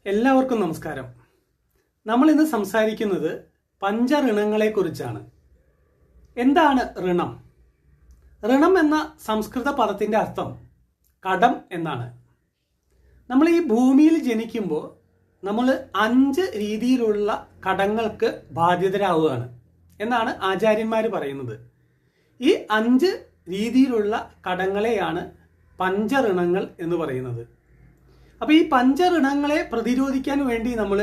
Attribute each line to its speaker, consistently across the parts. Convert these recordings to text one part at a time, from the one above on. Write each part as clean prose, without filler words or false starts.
Speaker 1: എല്ലാവർക്കും നമസ്കാരം. നമ്മൾ ഇന്ന് സംസാരിക്കുന്നത് പഞ്ചഋണങ്ങളെ കുറിച്ചാണ്. എന്താണ് ഋണം? ഋണം എന്ന സംസ്കൃത പദത്തിന്റെ അർത്ഥം കടം എന്നാണ്. നമ്മൾ ഈ ഭൂമിയിൽ ജനിക്കുമ്പോൾ നമ്മൾ 5 രീതിയിലുള്ള കടങ്ങൾക്ക് ബാധ്യതരാവുകയാണ് എന്നാണ് ആചാര്യന്മാർ പറയുന്നത്. ഈ 5 രീതിയിലുള്ള കടങ്ങളെയാണ് പഞ്ചഋണങ്ങൾ എന്ന് പറയുന്നത്. അപ്പോൾ ഈ പഞ്ചഋണങ്ങളെ പ്രതിരോധിക്കാൻ വേണ്ടി നമ്മൾ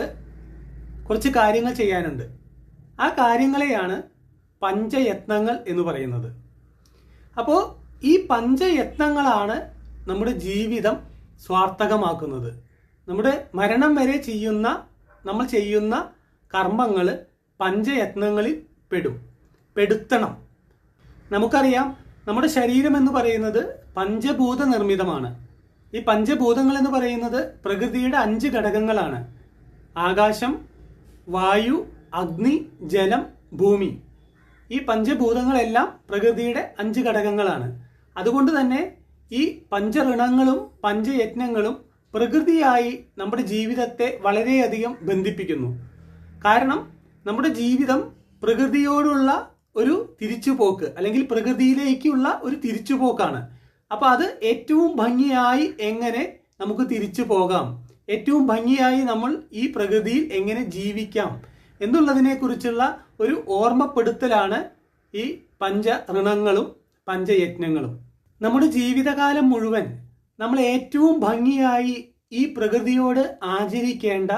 Speaker 1: കുറച്ച് കാര്യങ്ങൾ ചെയ്യാനുണ്ട്. ആ കാര്യങ്ങളെയാണ് പഞ്ചയത്നങ്ങൾ എന്ന് പറയുന്നത്. അപ്പോൾ ഈ പഞ്ചയത്നങ്ങളാണ് നമ്മുടെ ജീവിതം സ്വാർത്ഥകമാക്കുന്നത്. നമ്മുടെ മരണം വരെ നമ്മൾ ചെയ്യുന്ന കർമ്മങ്ങൾ പഞ്ചയത്നങ്ങളിൽ പെടുത്തണം. നമുക്കറിയാം, നമ്മുടെ ശരീരം എന്ന് പറയുന്നത് പഞ്ചഭൂത നിർമ്മിതമാണ്. ഈ പഞ്ചഭൂതങ്ങൾ എന്ന് പറയുന്നത് പ്രകൃതിയുടെ 5 ഘടകങ്ങളാണ്. ആകാശം, വായു, അഗ്നി, ജലം, ഭൂമി. ഈ പഞ്ചഭൂതങ്ങളെല്ലാം പ്രകൃതിയുടെ 5 ഘടകങ്ങളാണ്. അതുകൊണ്ട് തന്നെ ഈ പഞ്ചഋണങ്ങളും പഞ്ചയജ്ഞങ്ങളും പ്രകൃതിയായി നമ്മുടെ ജീവിതത്തെ വളരെയധികം ബന്ധിപ്പിക്കുന്നു. കാരണം നമ്മുടെ ജീവിതം പ്രകൃതിയോടുള്ള ഒരു തിരിച്ചുപോക്ക് അല്ലെങ്കിൽ പ്രകൃതിയിലേക്കുള്ള ഒരു തിരിച്ചുപോക്കാണ്. അപ്പൊ അത് ഏറ്റവും ഭംഗിയായി എങ്ങനെ നമുക്ക് തിരിച്ചു പോകാം, ഏറ്റവും ഭംഗിയായി നമ്മൾ ഈ പ്രകൃതിയിൽ എങ്ങനെ ജീവിക്കാം എന്നുള്ളതിനെ കുറിച്ചുള്ള ഒരു ഓർമ്മപ്പെടുത്തലാണ് ഈ പഞ്ചഋണങ്ങളും പഞ്ചയജ്ഞങ്ങളും. നമ്മുടെ ജീവിതകാലം മുഴുവൻ നമ്മൾ ഏറ്റവും ഭംഗിയായി ഈ പ്രകൃതിയോട് ആചരിക്കേണ്ട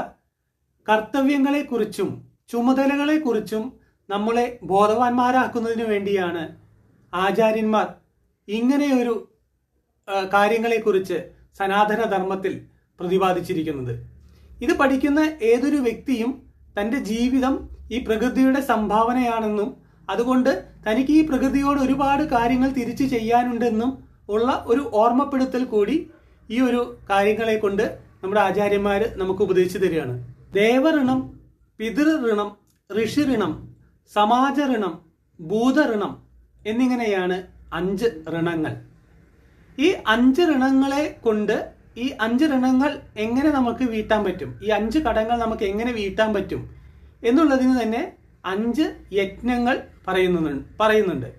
Speaker 1: കർത്തവ്യങ്ങളെക്കുറിച്ചും ചുമതലകളെക്കുറിച്ചും നമ്മളെ ബോധവാന്മാരാക്കുന്നതിന് വേണ്ടിയാണ് ആചാര്യന്മാർ ഇങ്ങനെയൊരു കാര്യങ്ങളെക്കുറിച്ച് സനാതന ധർമ്മത്തിൽ പ്രതിപാദിച്ചിരിക്കുന്നത്. ഇത് പഠിക്കുന്ന ഏതൊരു വ്യക്തിയും തൻ്റെ ജീവിതം ഈ പ്രകൃതിയുടെ സംഭാവനയാണെന്നും അതുകൊണ്ട് തനിക്ക് ഈ പ്രകൃതിയോട് ഒരുപാട് കാര്യങ്ങൾ തിരിച്ചു ചെയ്യാനുണ്ടെന്നും ഉള്ള ഒരു ഓർമ്മപ്പെടുത്തൽ കൂടി ഈ ഒരു കാര്യങ്ങളെ കൊണ്ട് നമ്മുടെ ആചാര്യന്മാർ നമുക്ക് ഉപദേശിച്ചു തരികയാണ്. ദേവഋണം, പിതൃഋണം, ഋഷിഋണം, സമാജഋണം, ഭൂതഋണം എന്നിങ്ങനെയാണ് 5 ഋണങ്ങൾ. ഈ 5 ഋണങ്ങളെ കൊണ്ട് ഈ 5 ഋണങ്ങൾ എങ്ങനെ നമുക്ക് വീട്ടാൻ പറ്റും, ഈ 5 കടങ്ങൾ നമുക്ക് എങ്ങനെ വീട്ടാൻ പറ്റും എന്നുള്ളതിന് തന്നെ 5 യജ്ഞങ്ങൾ പറയുന്നുണ്ട്.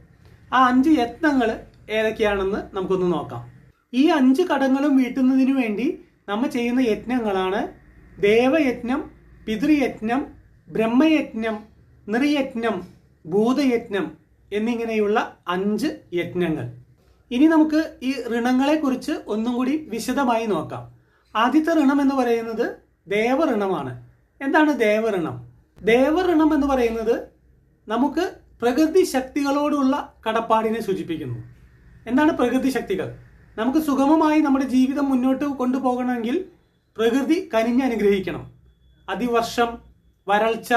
Speaker 1: ആ 5 യജ്ഞങ്ങൾ ഏതൊക്കെയാണെന്ന് നമുക്കൊന്ന് നോക്കാം. ഈ 5 കടങ്ങളും വീട്ടുന്നതിന് വേണ്ടി നമ്മൾ ചെയ്യുന്ന യജ്ഞങ്ങളാണ് ദേവയജ്ഞം, പിതൃയജ്ഞം, ബ്രഹ്മയജ്ഞം, നൃയജ്ഞം, ഭൂതയജ്ഞം എന്നിങ്ങനെയുള്ള 5 യജ്ഞങ്ങൾ. ഇനി നമുക്ക് ഈ ഋണങ്ങളെ കുറിച്ച് ഒന്നും കൂടി വിശദമായി നോക്കാം. ആദ്യത്തെ ഋണം എന്ന് പറയുന്നത് ദേവഋണമാണ്. എന്താണ് ദേവഋണം? ദേവഋണം എന്ന് പറയുന്നത് നമുക്ക് പ്രകൃതി ശക്തികളോടുള്ള കടപ്പാടിനെ സൂചിപ്പിക്കുന്നു. എന്താണ് പ്രകൃതി ശക്തികൾ? നമുക്ക് സുഗമമായി നമ്മുടെ ജീവിതം മുന്നോട്ട് കൊണ്ടുപോകണമെങ്കിൽ പ്രകൃതി കനിഞ്ഞ് അനുഗ്രഹിക്കണം. അതിവർഷം, വരൾച്ച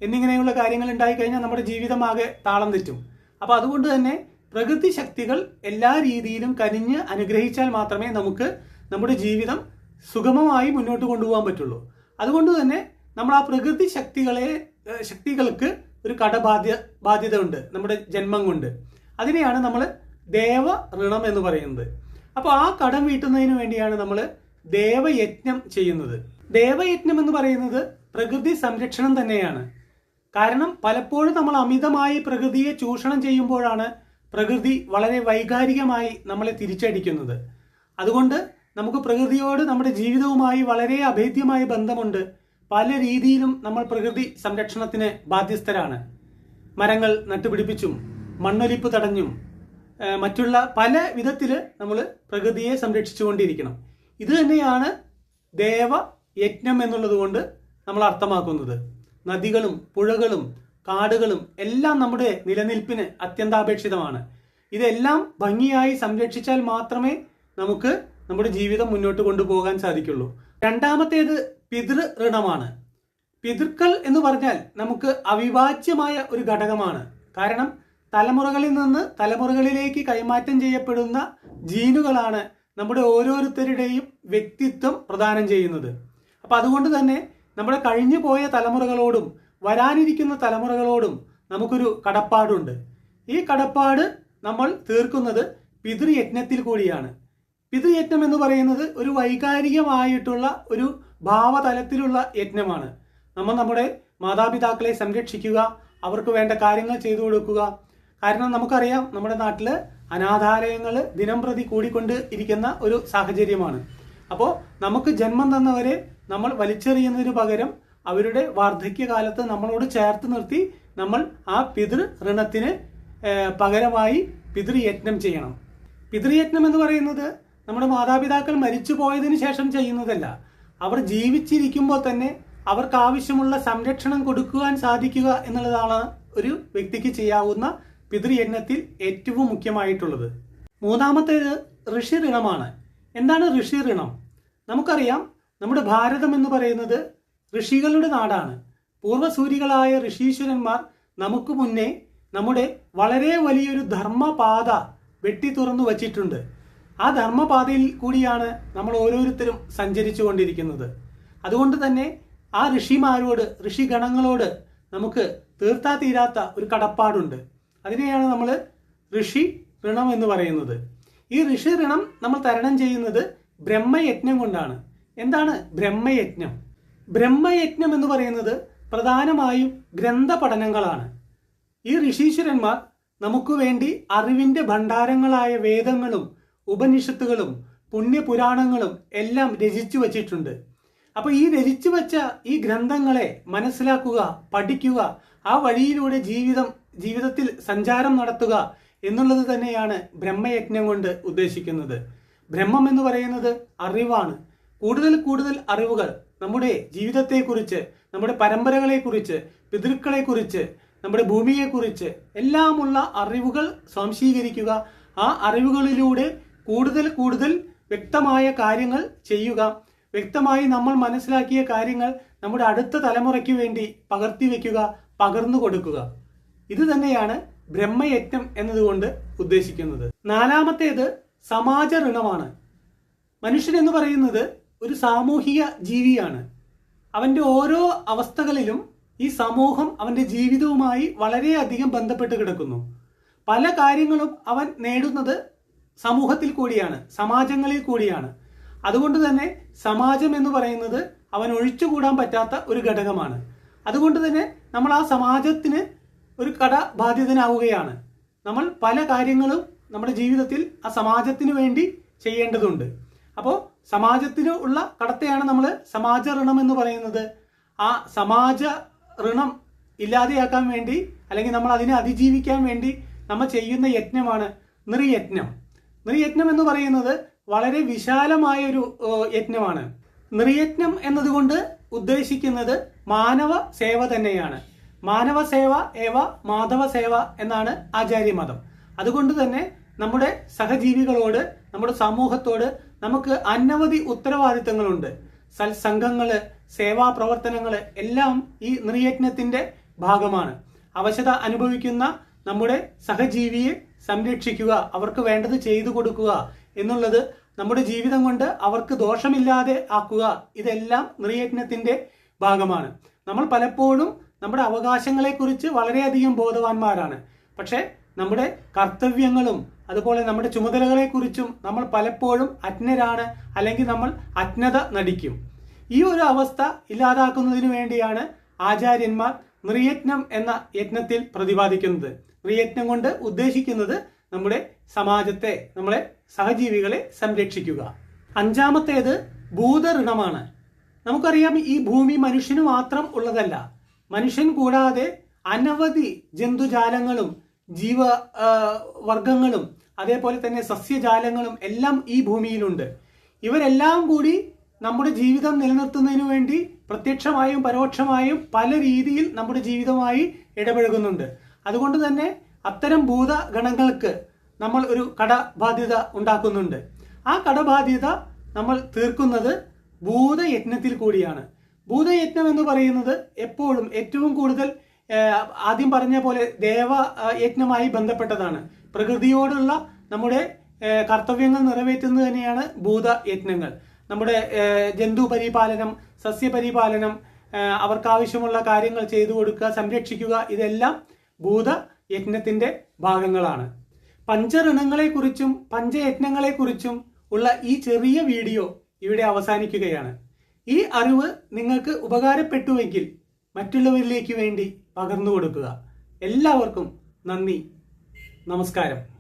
Speaker 1: എന്നിങ്ങനെയുള്ള കാര്യങ്ങൾ ഉണ്ടായിക്കഴിഞ്ഞാൽ നമ്മുടെ ജീവിതം ആകെ താളം തെറ്റും. അപ്പൊ അതുകൊണ്ട് തന്നെ പ്രകൃതി ശക്തികൾ എല്ലാ രീതിയിലും കനിഞ്ഞ് അനുഗ്രഹിച്ചാൽ മാത്രമേ നമുക്ക് നമ്മുടെ ജീവിതം സുഗമമായി മുന്നോട്ട് കൊണ്ടുപോകാൻ പറ്റുള്ളൂ. അതുകൊണ്ട് തന്നെ നമ്മൾ ആ പ്രകൃതി ശക്തികൾക്ക് ഒരു ബാധ്യത ഉണ്ട് നമ്മുടെ ജന്മം കൊണ്ട്. അതിനെയാണ് നമ്മൾ ദേവഋണം എന്ന് പറയുന്നത്. അപ്പോൾ ആ കടം വീട്ടുന്നതിന് വേണ്ടിയാണ് നമ്മൾ ദേവയജ്ഞം ചെയ്യുന്നത്. ദേവയജ്ഞം എന്ന് പറയുന്നത് പ്രകൃതി സംരക്ഷണം തന്നെയാണ്. കാരണം പലപ്പോഴും നമ്മൾ അമിതമായി പ്രകൃതിയെ ചൂഷണം ചെയ്യുമ്പോഴാണ് പ്രകൃതി വളരെ വൈകാരികമായി നമ്മളെ തിരിച്ചടിക്കുന്നത്. അതുകൊണ്ട് നമുക്ക് പ്രകൃതിയോട് നമ്മുടെ ജീവിതവുമായി വളരെ അഭേദ്യമായ ബന്ധമുണ്ട്. പല രീതിയിലും നമ്മൾ പ്രകൃതി സംരക്ഷണത്തിന് ബാധ്യസ്ഥരാണ്. മരങ്ങൾ നട്ടുപിടിപ്പിച്ചും മണ്ണൊലിപ്പ് തടഞ്ഞും മറ്റുള്ള പല വിധത്തിൽ നമ്മൾ പ്രകൃതിയെ സംരക്ഷിച്ചുകൊണ്ടിരിക്കണം. ഇത് തന്നെയാണ് ദേവയജ്ഞം എന്നുള്ളത് കൊണ്ട് നമ്മൾ അർത്ഥമാക്കുന്നത്. നദികളും പുഴകളും കാടുകളും എല്ലാം നമ്മുടെ നിലനിൽപ്പിന് അത്യന്താപേക്ഷിതമാണ്. ഇതെല്ലാം ഭംഗിയായി സംരക്ഷിച്ചാൽ മാത്രമേ നമുക്ക് നമ്മുടെ ജീവിതം മുന്നോട്ട് കൊണ്ടുപോകാൻ സാധിക്കുള്ളൂ. രണ്ടാമത്തേത് പിതൃഋണമാണ്. പിതൃക്കൾ എന്ന് പറഞ്ഞാൽ നമുക്ക് അവിഭാജ്യമായ ഒരു ഘടകമാണ്. കാരണം തലമുറകളിൽ നിന്ന് തലമുറകളിലേക്ക് കൈമാറ്റം ചെയ്യപ്പെടുന്ന ജീനുകളാണ് നമ്മുടെ ഓരോരുത്തരുടെയും വ്യക്തിത്വം പ്രദാനം ചെയ്യുന്നത്. അപ്പൊ അതുകൊണ്ട് തന്നെ നമ്മുടെ കഴിഞ്ഞു പോയ തലമുറകളോടും വരാനിരിക്കുന്ന തലമുറകളോടും നമുക്കൊരു കടപ്പാടുണ്ട്. ഈ കടപ്പാട് നമ്മൾ തീർക്കുന്നത് പിതൃയജ്ഞത്തിൽ കൂടിയാണ്. പിതൃയജ്ഞം എന്ന് പറയുന്നത് ഒരു വൈകാരികമായിട്ടുള്ള ഒരു ഭാവതലത്തിലുള്ള യജ്ഞമാണ്. നമ്മൾ നമ്മുടെ മാതാപിതാക്കളെ സംരക്ഷിക്കുക, അവർക്ക് വേണ്ട കാര്യങ്ങൾ ചെയ്തു കൊടുക്കുക. കാരണം നമുക്കറിയാം, നമ്മുടെ നാട്ടിൽ അനാഥാലയങ്ങൾ ദിനം പ്രതി കൂടിക്കൊണ്ട് ഇരിക്കുന്ന ഒരു സാഹചര്യമാണ്. അപ്പോൾ നമുക്ക് ജന്മം തന്നവരെ നമ്മൾ വലിച്ചെറിയുന്നതിന് പകരം അവരുടെ വാർദ്ധക്യകാലത്ത് നമ്മളോട് ചേർത്ത് നിർത്തി നമ്മൾ ആ പിതൃ ഋണത്തിന് പകരമായി പിതൃയജ്ഞം ചെയ്യണം. പിതൃയജ്ഞം എന്ന് പറയുന്നത് നമ്മുടെ മാതാപിതാക്കൾ മരിച്ചു പോയതിനു ശേഷം ചെയ്യുന്നതല്ല. അവർ ജീവിച്ചിരിക്കുമ്പോൾ തന്നെ അവർക്ക് ആവശ്യമുള്ള സംരക്ഷണം കൊടുക്കുവാൻ സാധിക്കുക എന്നുള്ളതാണ് ഒരു വ്യക്തിക്ക് ചെയ്യാവുന്ന പിതൃയജ്ഞത്തിൽ ഏറ്റവും മുഖ്യമായിട്ടുള്ളത്. മൂന്നാമത്തേത് ഋഷി ഋണമാണ്. എന്താണ് ഋഷി ഋണം? നമുക്കറിയാം, നമ്മുടെ ഭാരതം എന്ന് പറയുന്നത് ഋഷികളുടെ നാടാണ്. പൂർവ്വസൂരികളായ ഋഷീശ്വരന്മാർ നമുക്ക് മുന്നേ നമ്മുടെ വളരെ വലിയൊരു ധർമ്മപാത വെട്ടി തുറന്നു വച്ചിട്ടുണ്ട്. ആ ധർമ്മപാതയിൽ കൂടിയാണ് നമ്മൾ ഓരോരുത്തരും സഞ്ചരിച്ചു കൊണ്ടിരിക്കുന്നത്. അതുകൊണ്ട് തന്നെ ആ ഋഷിമാരോട്, ഋഷിഗണങ്ങളോട് നമുക്ക് തീർത്താ തീരാത്ത ഒരു കടപ്പാടുണ്ട്. അതിനെയാണ് നമ്മൾ ഋഷി ഋണം എന്ന് പറയുന്നത്. ഈ ഋഷി ഋണം നമ്മൾ തരണം ചെയ്യുന്നത് ബ്രഹ്മയജ്ഞം കൊണ്ടാണ്. എന്താണ് ബ്രഹ്മയജ്ഞം? ബ്രഹ്മയജ്ഞം എന്ന് പറയുന്നത് പ്രധാനമായും ഗ്രന്ഥ പഠനങ്ങളാണ്. ഈ ഋഷീശ്വരന്മാർ നമുക്ക് വേണ്ടി അറിവിന്റെ ഭണ്ഡാരങ്ങളായ വേദങ്ങളും ഉപനിഷത്തുകളും പുണ്യപുരാണങ്ങളും എല്ലാം രചിച്ചു വച്ചിട്ടുണ്ട്. അപ്പൊ ഈ രചിച്ചു വച്ച ഈ ഗ്രന്ഥങ്ങളെ മനസ്സിലാക്കുക, പഠിക്കുക, ആ വഴിയിലൂടെ ജീവിതത്തിൽ സഞ്ചാരം നടത്തുക എന്നുള്ളത് തന്നെയാണ് ബ്രഹ്മയജ്ഞം കൊണ്ട് ഉദ്ദേശിക്കുന്നത്. ബ്രഹ്മം എന്ന് പറയുന്നത് അറിവാണ്. കൂടുതൽ കൂടുതൽ അറിവുകൾ നമ്മുടെ ജീവിതത്തെക്കുറിച്ച്, നമ്മുടെ പരമ്പരകളെക്കുറിച്ച്, പിതൃക്കളെക്കുറിച്ച്, നമ്മുടെ ഭൂമിയെക്കുറിച്ച് എല്ലാമുള്ള അറിവുകൾ സ്വാംശീകരിക്കുക. ആ അറിവുകളിലൂടെ കൂടുതൽ കൂടുതൽ വ്യക്തമായ കാര്യങ്ങൾ ചെയ്യുക. വ്യക്തമായി നമ്മൾ മനസ്സിലാക്കിയ കാര്യങ്ങൾ നമ്മുടെ അടുത്ത തലമുറയ്ക്ക് വേണ്ടി പകർത്തി വെക്കുക, പകർന്നു കൊടുക്കുക. ഇത് തന്നെയാണ് ബ്രഹ്മയജ്ഞം എന്നതുകൊണ്ട് ഉദ്ദേശിക്കുന്നത്. നാലാമത്തേത് സമാജ ഋണമാണ്. മനുഷ്യൻ എന്ന് പറയുന്നത് ഒരു സാമൂഹിക ജീവിയാണ്. അവന്റെ ഓരോ അവസ്ഥകളിലും ഈ സമൂഹം അവന്റെ ജീവിതവുമായി വളരെയധികം ബന്ധപ്പെട്ട് കിടക്കുന്നു. പല കാര്യങ്ങളും അവൻ നേടുന്നത് സമൂഹത്തിൽ കൂടിയാണ്, സമാജങ്ങളിൽ കൂടിയാണ്. അതുകൊണ്ട് തന്നെ സമാജം എന്ന് പറയുന്നത് അവൻ ഒഴിച്ചുകൂടാൻ പറ്റാത്ത ഒരു ഘടകമാണ്. അതുകൊണ്ട് തന്നെ നമ്മൾ ആ സമാജത്തിന് ഒരു കടബാധ്യതനാവുകയാണ്. നമ്മൾ പല കാര്യങ്ങളും നമ്മുടെ ജീവിതത്തിൽ ആ സമാജത്തിന് വേണ്ടി ചെയ്യേണ്ടതുണ്ട്. അപ്പോൾ സമാജത്തിന് ഉള്ള കടത്തെയാണ് നമ്മൾ സമാജ ഋണം എന്ന് പറയുന്നത്. ആ സമാജ ഋണം ഇല്ലാതെയാക്കാൻ വേണ്ടി, അല്ലെങ്കിൽ നമ്മൾ അതിനെ അതിജീവിക്കാൻ വേണ്ടി നമ്മൾ ചെയ്യുന്ന യജ്ഞമാണ് നൃയജ്ഞം. നൃയജ്ഞം എന്ന് പറയുന്നത് വളരെ വിശാലമായ ഒരു യജ്ഞമാണ്. നൃയജ്ഞം എന്നതുകൊണ്ട് ഉദ്ദേശിക്കുന്നത് മാനവ സേവ തന്നെയാണ്. മാനവ സേവ ഏവ മാധവ സേവ എന്നാണ് ആചാര്യമതം. അതുകൊണ്ട് തന്നെ നമ്മുടെ സഹജീവികളോട്, നമ്മുടെ സമൂഹത്തോട് നമുക്ക് അനവധി ഉത്തരവാദിത്തങ്ങളുണ്ട്. സത്സംഗങ്ങള്, സേവാ പ്രവർത്തനങ്ങള് എല്ലാം ഈ നൃയജ്ഞത്തിന്റെ ഭാഗമാണ്. അവശത അനുഭവിക്കുന്ന നമ്മുടെ സഹജീവിയെ സംരക്ഷിക്കുക, അവർക്ക് വേണ്ടത് ചെയ്തു കൊടുക്കുക എന്നുള്ളത്, നമ്മുടെ ജീവിതം കൊണ്ട് അവർക്ക് ദോഷമില്ലാതെ ആക്കുക, ഇതെല്ലാം നൃയജ്ഞത്തിന്റെ ഭാഗമാണ്. നമ്മൾ പലപ്പോഴും നമ്മുടെ അവകാശങ്ങളെക്കുറിച്ച് വളരെയധികം ബോധവാന്മാരാണ്. പക്ഷെ നമ്മുടെ കർത്തവ്യങ്ങളും അതുപോലെ നമ്മുടെ ചുമതലകളെക്കുറിച്ചും നമ്മൾ പലപ്പോഴും അജ്ഞരാണ്, അല്ലെങ്കിൽ നമ്മൾ അജ്ഞത നടിക്കും. ഈ ഒരു അവസ്ഥ ഇല്ലാതാക്കുന്നതിന് വേണ്ടിയാണ് ആചാര്യന്മാർ നൃയജ്ഞം എന്ന യജ്ഞത്തിൽ പ്രതിപാദിക്കുന്നത്. നൃയജ്ഞം കൊണ്ട് ഉദ്ദേശിക്കുന്നത് നമ്മുടെ സമാജത്തെ, നമ്മളെ സഹജീവികളെ സംരക്ഷിക്കുക. അഞ്ചാമത്തേത് ഭൂതഋണമാണ്. നമുക്കറിയാം, ഈ ഭൂമി മനുഷ്യന് മാത്രം ഉള്ളതല്ല. മനുഷ്യൻ കൂടാതെ അനവധി ജന്തുജാലങ്ങളും ജീവവർഗങ്ങളും അതേപോലെ തന്നെ സസ്യജാലങ്ങളും എല്ലാം ഈ ഭൂമിയിലുണ്ട്. ഇവരെല്ലാം കൂടി നമ്മുടെ ജീവിതം നിലനിർത്തുന്നതിന് വേണ്ടി പ്രത്യക്ഷമായും പരോക്ഷമായും പല രീതിയിൽ നമ്മുടെ ജീവിതവുമായി ഇടപഴകുന്നുണ്ട്. അതുകൊണ്ട് തന്നെ അത്തരം ഭൂതഗണങ്ങൾക്ക് നമ്മൾ ഒരു കടബാധ്യത ഉണ്ടാക്കുന്നുണ്ട്. ആ കടബാധ്യത നമ്മൾ തീർക്കുന്നത് ഭൂതയജ്ഞത്തിൽ കൂടിയാണ്. ഭൂതയജ്ഞം എന്ന് പറയുന്നത് എപ്പോഴും ഏറ്റവും കൂടുതൽ ആദ്യം പറഞ്ഞ പോലെ ദേവയജ്ഞമായി ബന്ധപ്പെട്ടതാണ്. പ്രകൃതിയോടുള്ള നമ്മുടെ കർത്തവ്യങ്ങൾ നിറവേറ്റുന്നത് തന്നെയാണ് ഭൂതയജ്ഞങ്ങൾ. നമ്മുടെ ജന്തു പരിപാലനം, സസ്യപരിപാലനം, അവർക്കാവശ്യമുള്ള കാര്യങ്ങൾ ചെയ്തു കൊടുക്കുക, സംരക്ഷിക്കുക, ഇതെല്ലാം ഭൂതയജ്ഞത്തിന്റെ ഭാഗങ്ങളാണ്. പഞ്ചഋണങ്ങളെക്കുറിച്ചും പഞ്ചയജ്ഞങ്ങളെക്കുറിച്ചും ഉള്ള ഈ ചെറിയ വീഡിയോ ഇവിടെ അവസാനിക്കുകയാണ്. ഈ അറിവ് നിങ്ങൾക്ക് ഉപകാരപ്പെട്ടുവെങ്കിൽ മറ്റുള്ളവരിലേക്ക് വേണ്ടി പകർന്നു കൊടുക്കുക. എല്ലാവർക്കും നന്ദി, നമസ്കാരം.